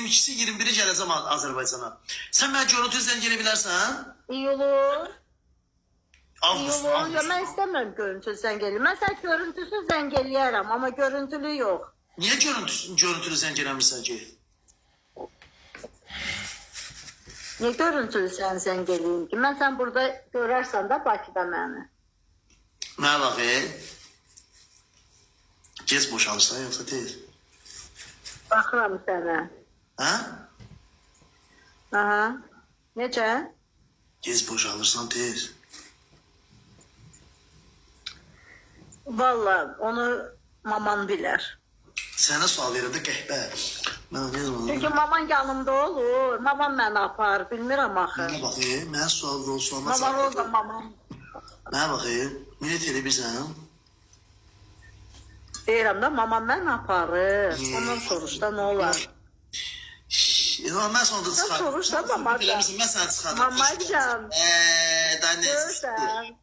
22'si 21'i gələcəm Azərbaycana. Sən mənə görüntü zəng elə bilərsən? İyi olur. Avqust, Yo, avqust. mən istəmirəm görüntülü zəng eləyim. Mən sən görüntüsüz zəng eləyərəm, amma görüntülü yox. Niyə görüntülü zəng eləmirsən ki? Niyə görüntülü sən zəng eləyim ki? Mən sən burada görərsən də Bakıda məni. Mənə bax, gec boşalırsan yoxsa tez? Baxıram sənə. Hə? Aha. Necə? Gec boşalırsan tez. Vallahi onu maman bilər. Sənə sual verirdi qəhbə. Mən ne zaman? Çünki maman yanımda olur. Maman məni apar, bilmirəm axı. Mənə bax, mənə sualma Maman orada maman. Mənə bax, millet elə bilsən. Deyirəm də maman məni aparır. Ondan soruş da nə olar? Mən sonra da çıxardım. Soruş da mamacan. Mən sənə çıxardım. Mamacan. Daha ne? Görsən.